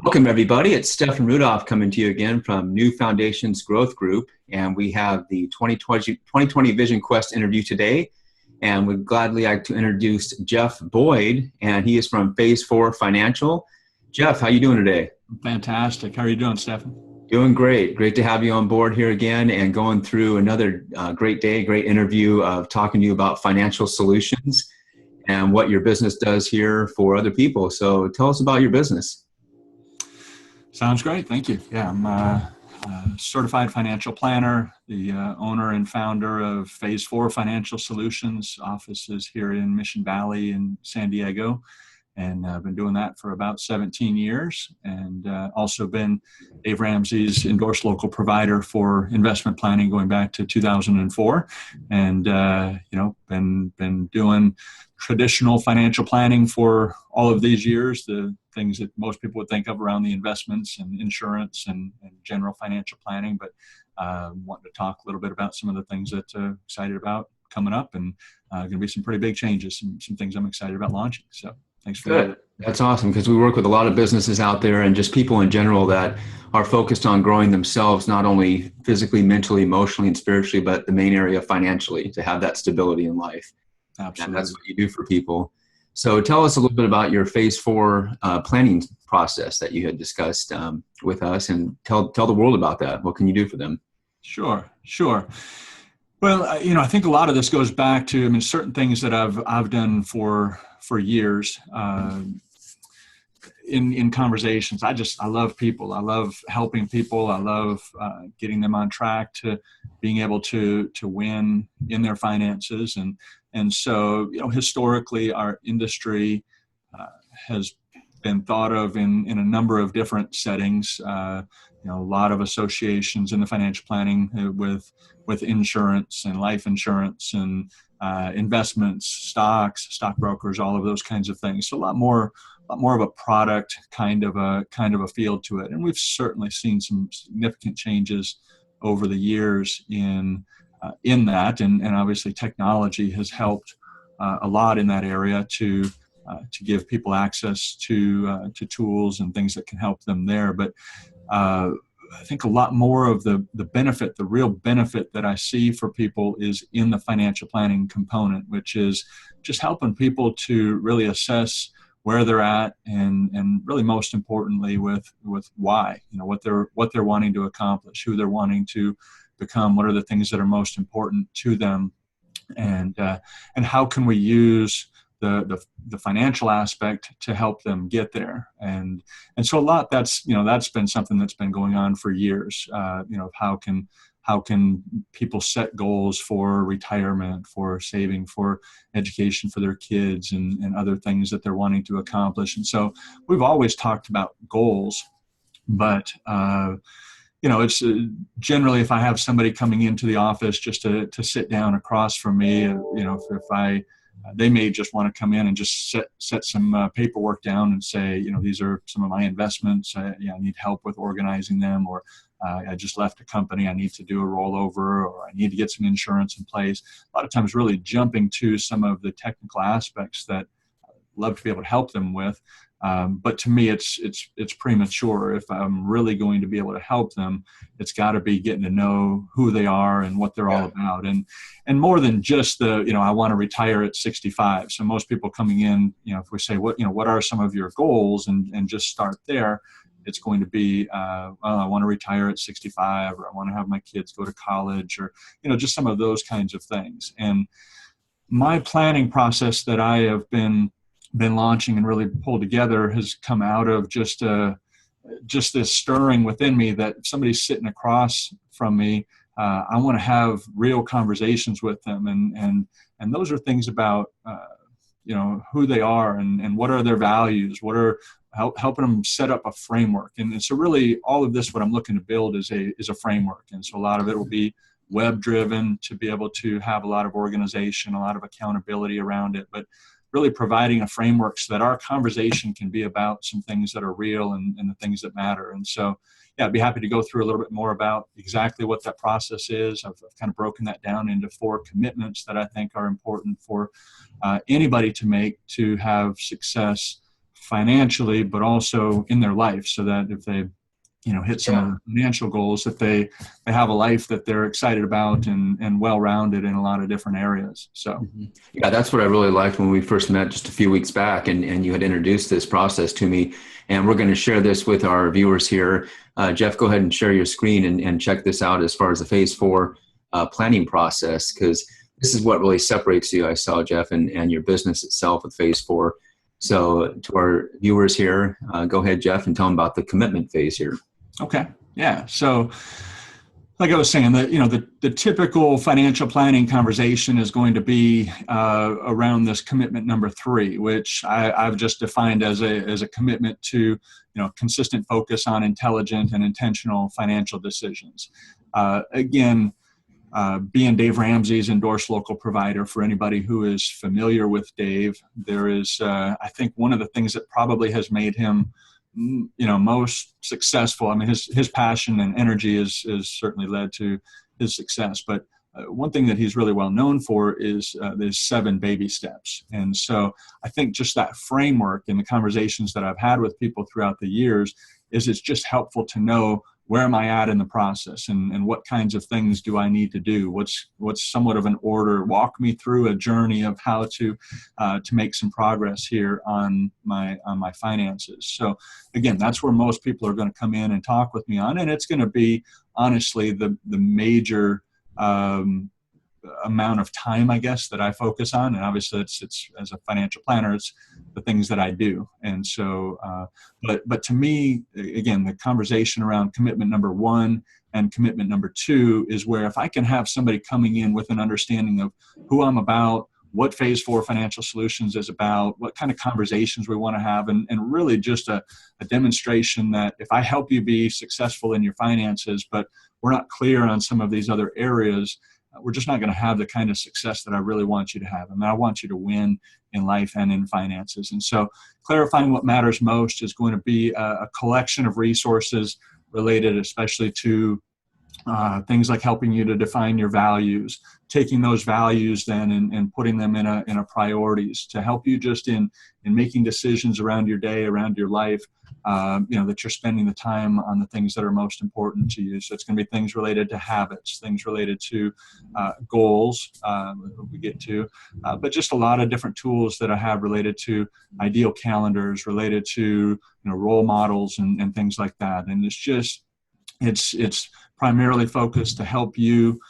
Welcome, everybody. It's Stefan Rudolph coming to you again from New Foundations Growth Group. And we have the 2020 Vision Quest interview today. And we'd gladly like to introduce Jeff Boyd, and he is from Phase 4 Financial. Jeff, how you doing today? Fantastic. How are you doing, Stefan? Doing great. Great to have you on board here again and going through another great day, great interview of talking to you about financial solutions and what your business does here for other people. So tell us about your business. Sounds great. Thank you. Yeah, I'm a certified financial planner, the owner and founder of Phase 4 Financial Solutions. Offices here in Mission Valley in San Diego. And I've been doing that for about 17 years, and also been Dave Ramsey's endorsed local provider for investment planning going back to 2004. And, been doing traditional financial planning for all of these years, the things that most people would think of around the investments and insurance and general financial planning. But wanting to talk a little bit about some of the things that I'm excited about coming up, and going to be some pretty big changes, some things I'm excited about launching. So thanks for that. That's awesome, because we work with a lot of businesses out there and just people in general that are focused on growing themselves, not only physically, mentally, emotionally, and spiritually, but the main area financially, to have that stability in life. Absolutely. And that's what you do for people. So tell us a little bit about your Phase 4 planning process that you had discussed with us, and tell the world about that. What can you do for them? Sure. Well, I think a lot of this goes back to, certain things that I've done for years in conversations. I love people. I love helping people. I love getting them on track to being able to win in their finances. And so, historically, our industry has been thought of in a number of different settings. A lot of associations in the financial planning with insurance and life insurance and investments, stocks, stockbrokers, all of those kinds of things. So a lot more of a product kind of a feel to it. And we've certainly seen some significant changes over the years in that, and obviously technology has helped a lot in that area to give people access to tools and things that can help them there. But I think a lot more of the benefit, the real benefit that I see for people is in the financial planning component, which is just helping people to really assess where they're at, and really most importantly with why, what they're wanting to accomplish, who they're wanting to become, what are the things that are most important to them, and how can we use the financial aspect to help them get there. And so a lot that's been something that's been going on for years. How can people set goals for retirement, for saving, for education for their kids, and other things that they're wanting to accomplish. And so we've always talked about goals, but it's generally, if I have somebody coming into the office just to sit down across from me, they may just want to come in and just set some paperwork down and say, these are some of my investments. I need help with organizing them, or I just left a company, I need to do a rollover, or I need to get some insurance in place. A lot of times really jumping to some of the technical aspects that I'd love to be able to help them with. But to me, it's premature. If I'm really going to be able to help them, it's got to be getting to know who they are and what they're all about, and more than just I want to retire at 65. So most people coming in, if we say what are some of your goals, and just start there, it's going to be I want to retire at 65, or I want to have my kids go to college, or just some of those kinds of things. And my planning process that I have been launching and really pulled together has come out of just this stirring within me that if somebody's sitting across from me, I want to have real conversations with them, and those are things about who they are and what are their values, what are helping them set up a framework. And so really all of this, what I'm looking to build is a framework. And so a lot of it will be web driven, to be able to have a lot of organization, a lot of accountability around it, but really providing a framework so that our conversation can be about some things that are real and the things that matter. And so, I'd be happy to go through a little bit more about exactly what that process is. I've kind of broken that down into 4 commitments that I think are important for anybody to make to have success financially, but also in their life, so that if they hit some of the financial goals, that they have a life that they're excited about and well-rounded in a lot of different areas. So yeah, that's what I really liked when we first met just a few weeks back, and you had introduced this process to me, and we're going to share this with our viewers here. Jeff, go ahead and share your screen and check this out as far as the phase 4 planning process, because this is what really separates you, I saw, Jeff, and your business itself with phase 4. So to our viewers here, go ahead, Jeff, and tell them about the commitment phase here. Okay. Yeah. So like I was saying, the typical financial planning conversation is going to be around this commitment number 3, which I've just defined as a commitment to consistent focus on intelligent and intentional financial decisions. Again, being Dave Ramsey's endorsed local provider, for anybody who is familiar with Dave, there is I think one of the things that probably has made him most successful. I mean, his passion and energy is certainly led to his success. But one thing that he's really well known for is there's 7 baby steps. And so I think just that framework in the conversations that I've had with people throughout the years is it's just helpful to know, where am I at in the process, and what kinds of things do I need to do? What's somewhat of an order? Walk me through a journey of how to make some progress here on my finances. So again, that's where most people are going to come in and talk with me on, and it's going to be honestly the major amount of time, I guess, that I focus on. And obviously it's as a financial planner, it's the things that I do. And so, but to me, again, the conversation around commitment number 1 and commitment number 2 is where, if I can have somebody coming in with an understanding of who I'm about, what phase 4 financial solutions is about, what kind of conversations we want to have, and really just a demonstration that if I help you be successful in your finances, but we're not clear on some of these other areas, we're just not going to have the kind of success that I really want you to have. I mean, I want you to win in life and in finances. And so clarifying what matters most is going to be a collection of resources related especially to things like helping you to define your values, taking those values then and putting them in a priorities to help you just in making decisions around your day, around your life, that you're spending the time on the things that are most important to you. So it's going to be things related to habits, things related to goals we get to, but just a lot of different tools that I have related to ideal calendars, related to role models and things like that. And it's primarily focused to help you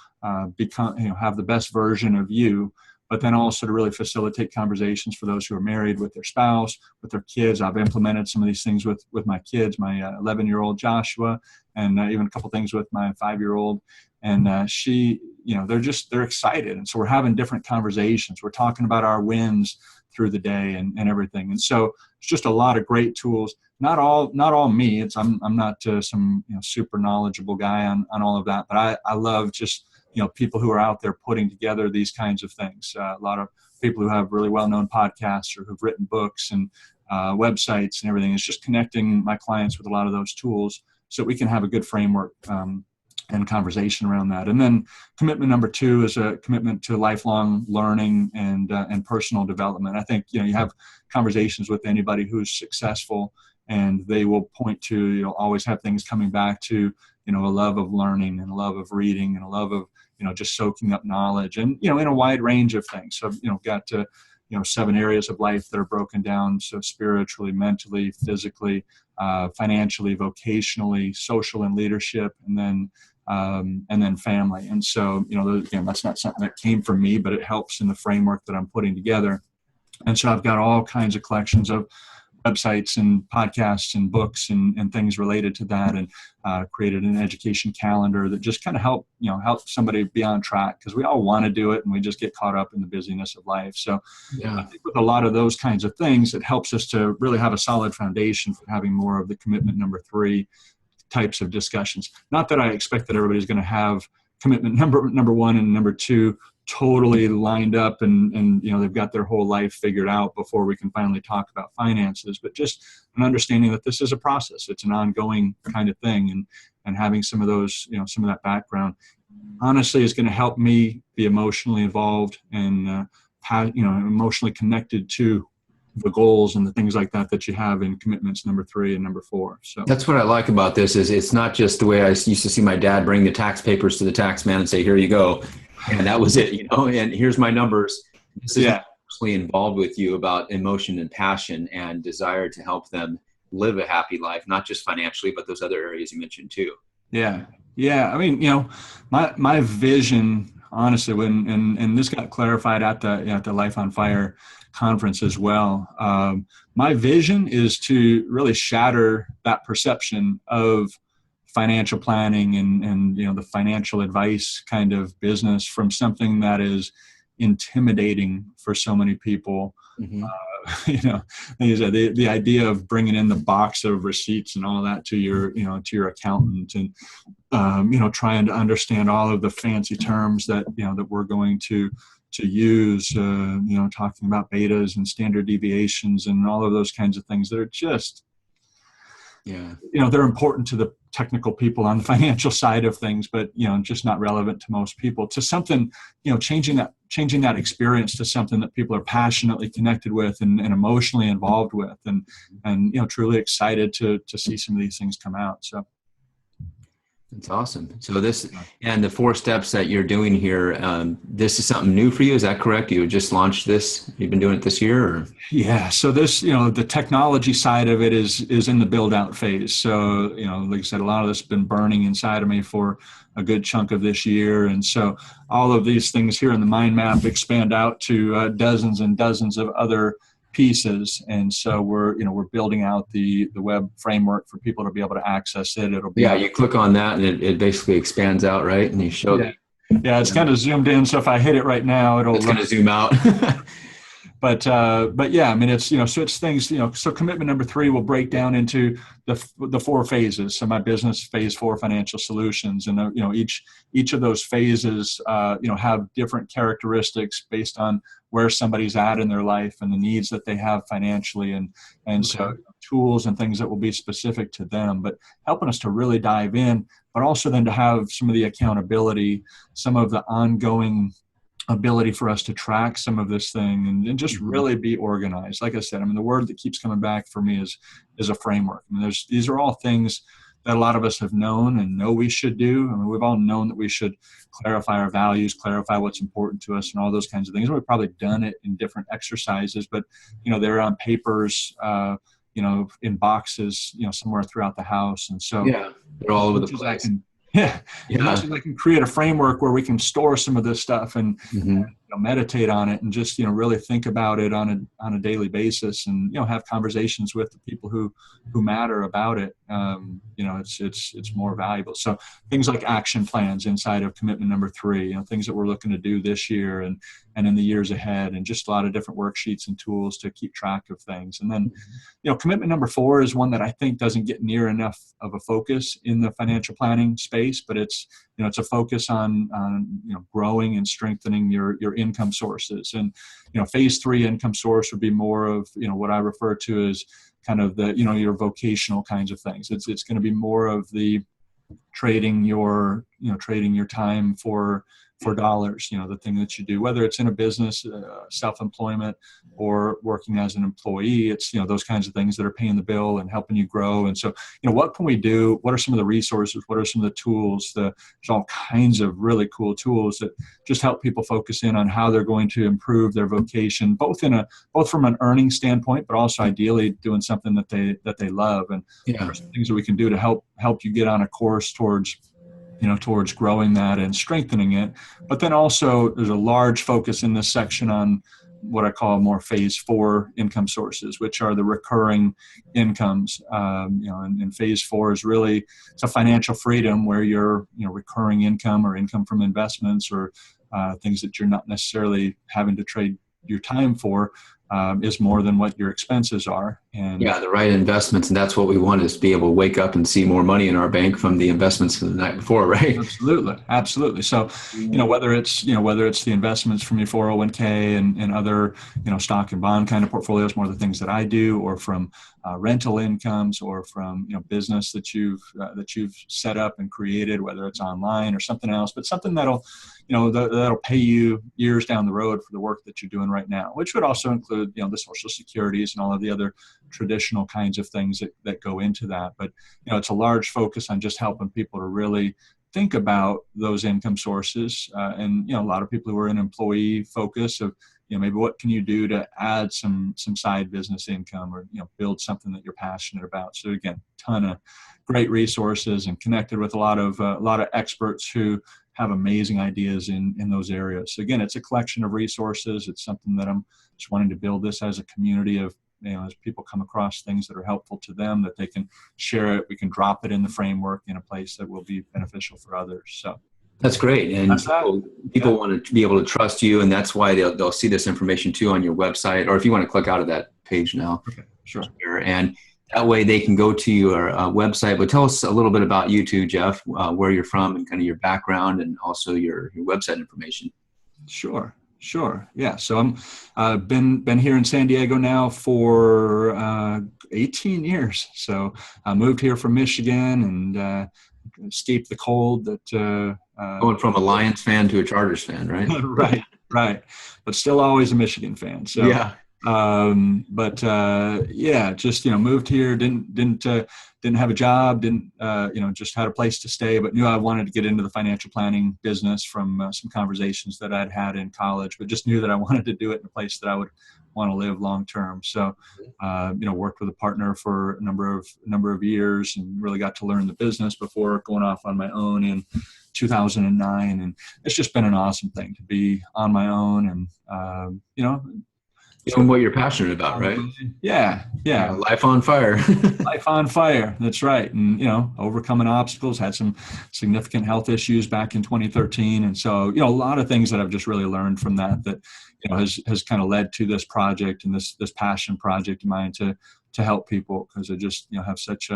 become, have the best version of you, but then also to really facilitate conversations for those who are married with their spouse, with their kids. I've implemented some of these things with my kids, my 11-year-old Joshua, and even a couple things with my 5-year-old. And she, they're excited. And so we're having different conversations. We're talking about our wins through the day and everything. And so it's just a lot of great tools. Not all me. I'm not some super knowledgeable guy on all of that, but I love just people who are out there putting together these kinds of things. A lot of people who have really well-known podcasts or who've written books and websites and everything. It's just connecting my clients with a lot of those tools so we can have a good framework and conversation around that. And then commitment number 2 is a commitment to lifelong learning and personal development. I think you have conversations with anybody who's successful, and they will point to always have things coming back to a love of learning and a love of reading and a love of just soaking up knowledge and in a wide range of things. So got to 7 areas of life that are broken down, so spiritually, mentally, physically, financially, vocationally, social and leadership, and then family. And so again, that's not something that came from me, but it helps in the framework that I'm putting together. And so I've got all kinds of collections of websites and podcasts and books and things related to that, and created an education calendar that just kind of help somebody be on track, because we all want to do it and we just get caught up in the busyness of life. So I think with a lot of those kinds of things, it helps us to really have a solid foundation for having more of the commitment number 3 types of discussions. Not that I expect that everybody's going to have commitment number 1 and number 2 totally lined up and they've got their whole life figured out before we can finally talk about finances, but just an understanding that this is a process. It's an ongoing kind of thing, and having some of those, some of that background honestly is going to help me be emotionally involved and emotionally connected to the goals and the things like that that you have in commitments number 3 and number 4. So that's what I like about this is it's not just the way I used to see my dad bring the tax papers to the tax man and say, here you go. And that was it, and here's my numbers. This is personally involved with you about emotion and passion and desire to help them live a happy life, not just financially, but those other areas you mentioned too. Yeah. Yeah. I mean, my vision, honestly, and this got clarified at the Life on Fire conference as well. My vision is to really shatter that perception of financial planning and the financial advice kind of business from something that is intimidating for so many people. Mm-hmm. The idea of bringing in the box of receipts and all that to your accountant and trying to understand all of the fancy terms that we're going to use, talking about betas and standard deviations and all of those kinds of things that are just, they're important to the technical people on the financial side of things, but, just not relevant to most people. To something, changing that experience to something that people are passionately connected with and emotionally involved with and truly excited to see some of these things come out. So. That's awesome. So this and the 4 steps that you're doing here, this is something new for you. Is that correct? You just launched this. You've been doing it this year, or? Yeah. So this, the technology side of it is in the build out phase. So, like I said, a lot of this has been burning inside of me for a good chunk of this year. And so all of these things here in the mind map expand out to dozens and dozens of other pieces, and so we're building out the web framework for people to be able to access it. It'll be you click on that and it basically expands out, right? And you show it's kind of zoomed in, so if I hit it right now, it's going to zoom out. But yeah, I mean, it's, so it's things, so commitment number 3 will break down into the 4 phases. So my business phase 4 financial solutions, and, each of those phases, have different characteristics based on where somebody's at in their life and the needs that they have financially. And so tools and things that will be specific to them, but helping us to really dive in, but also then to have some of the accountability, some of the ongoing ability for us to track some of this thing and just really be organized. Like I said, I mean, the word that keeps coming back for me is a framework. I mean, these are all things that a lot of us have known and know we should do. I mean, we've all known that we should clarify our values, clarify what's important to us and all those kinds of things. We've probably done it in different exercises, but, they're on papers, in boxes, somewhere throughout the house. And so they're all over the place. As much as I can create a framework where we can store some of this stuff and meditate on it and just really think about it on a daily basis and have conversations with the people who matter about it. It's more valuable. So things like action plans inside of commitment number 3, things that we're looking to do this year and in the years ahead, and just a lot of different worksheets and tools to keep track of things. And then commitment number 4 is one that I think doesn't get near enough of a focus in the financial planning space, but it's a focus on growing and strengthening your income sources. And phase 3 income source would be more of what I refer to as kind of the your vocational kinds of things. It's going to be more of the trading your time for dollars, the thing that you do, whether it's in a business, self-employment, or working as an employee. It's, those kinds of things that are paying the bill and helping you grow. And so, what can we do? What are some of the resources? What are some of the tools? There's all kinds of really cool tools that just help people focus in on how they're going to improve their vocation, both from an earning standpoint, but also ideally doing something that they love. And there's things that we can do to help you get on a course towards growing that and strengthening it. But then also there's a large focus in this section on what I call more phase 4 income sources, which are the recurring incomes. And phase 4 is really, it's a financial freedom where your recurring income or income from investments or things that you're not necessarily having to trade your time for is more than what your expenses are. And the right investments. And that's what we want, is to be able to wake up and see more money in our bank from the investments from the night before, right? Absolutely. So, whether it's the investments from your 401k and other, stock and bond kind of portfolios, more of the things that I do, or from rental incomes, or from, business that you've set up and created, whether it's online or something else, but something that'll pay you years down the road for the work that you're doing right now, which would also include include, the Social Securities and all of the other traditional kinds of things that go into that. But, it's a large focus on just helping people to really think about those income sources. And, a lot of people who are in employee focus of, maybe what can you do to add some side business income, or, build something that you're passionate about. So again, ton of great resources, and connected with a lot of experts who have amazing ideas in those areas. So again, it's a collection of resources. It's something that I'm just wanting to build this as a community of, as people come across things that are helpful to them, that they can share it. We can drop it in the framework in a place that will be beneficial for others. So that's great. And people Yeah. want to be able to trust you, and that's why they'll see this information too on your website, or if you want to click out of that page now. Okay, sure. And that way they can go to your website. But tell us a little bit about you too, Jeff, where you're from and kind of your background, and also your website information. Sure. Yeah. So I'm been here in San Diego now for 18 years. So I moved here from Michigan and escaped the cold that Going from a Lions fan to a Chargers fan, right? right. But still always a Michigan fan. So yeah. Just moved here, didn't have a job, just had a place to stay, but knew I wanted to get into the financial planning business from some conversations that I'd had in college, but just knew that I wanted to do it in a place that I would want to live long term. So worked with a partner for a number of years, and really got to learn the business before going off on my own in 2009. And it's just been an awesome thing to be on my own, and Doing what you're passionate about, right? Yeah. Life on fire. Life on fire. That's right. And, overcoming obstacles, had some significant health issues back in 2013. And so, a lot of things that I've just really learned from that has kind of led to this project and this passion project of mine to help people, because I just, have such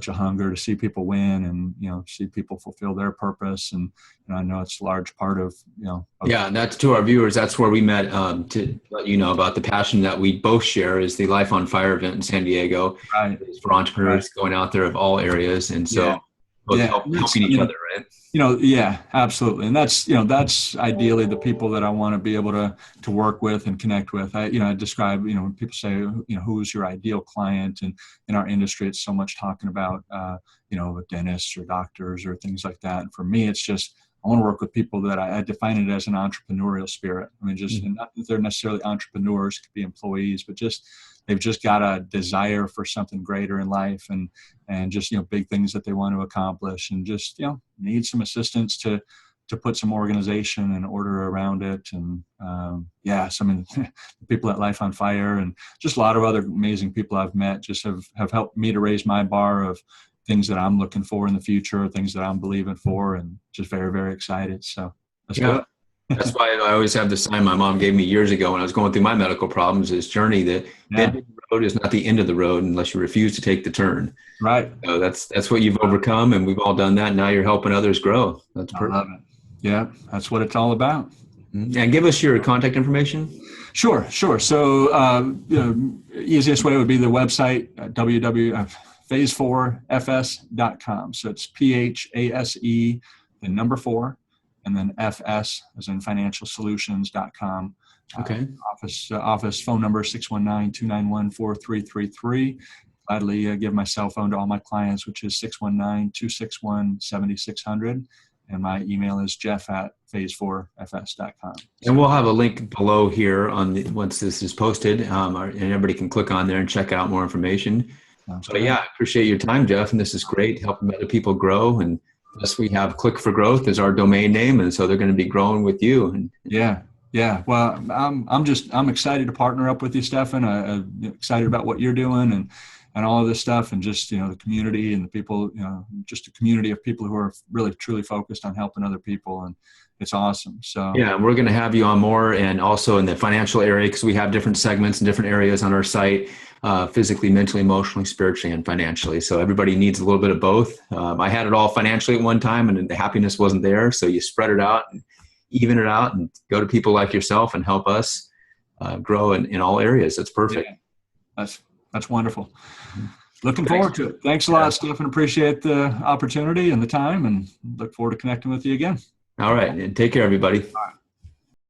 a hunger to see people win and, see people fulfill their purpose. And I know it's a large part of, Yeah, and that's to our viewers. That's where we met, to let you know about the passion that we both share, is the Life on Fire event in San Diego. Right. For entrepreneurs going out there of all areas. And so both helping each other, right? Yeah, absolutely. And that's ideally the people that I want to be able to work with and connect with. I describe, when people say, who's your ideal client, and in our industry, it's so much talking about, dentists or doctors or things like that. And for me, it's just, I want to work with people that I define it as an entrepreneurial spirit. I mean, just not that they're necessarily entrepreneurs, could be employees, but just, they've just got a desire for something greater in life, and just, big things that they want to accomplish, and just, need some assistance to put some organization and order around it. And some of the people at Life on Fire, and just a lot of other amazing people I've met, just have helped me to raise my bar of things that I'm looking for in the future, things that I'm believing for, and just very, very excited. So let's go. That's why I always have the sign my mom gave me years ago when I was going through my medical problems, this journey that the end of the road is not the end of the road unless you refuse to take the turn. Right. So that's what you've overcome, and we've all done that. Now you're helping others grow. That's perfect. I love it. Yeah, that's what it's all about. And give us your contact information. Sure. So, easiest way would be the website, phase4fs.com. So it's PHASE, the number 4, and then FS as in financialsolutions.com. Okay. Office phone number 619-291-4333. Gladly give my cell phone to all my clients, which is 619-261-7600. And my email is jeff@phase4fs.com. And we'll have a link below here once this is posted, and everybody can click on there and check out more information. But I appreciate your time, Jeff, and this is great, helping other people grow. And plus, we have Click for Growth as our domain name, and so they're going to be growing with you. And yeah. Well, I'm excited to partner up with you, Stefan. I'm excited about what you're doing and all of this stuff, and just, the community and the people, just a community of people who are really truly focused on helping other people. And it's awesome. So yeah, we're going to have you on more, and also in the financial area, because we have different segments in different areas on our site, physically, mentally, emotionally, spiritually, and financially. So everybody needs a little bit of both. I had it all financially at one time, and the happiness wasn't there. So you spread it out and even it out, and go to people like yourself and help us grow in all areas. That's perfect. Yeah. That's wonderful. Looking forward to it. Thanks a lot, Stefan. Appreciate the opportunity and the time, and look forward to connecting with you again. All right. And take care, everybody. All right.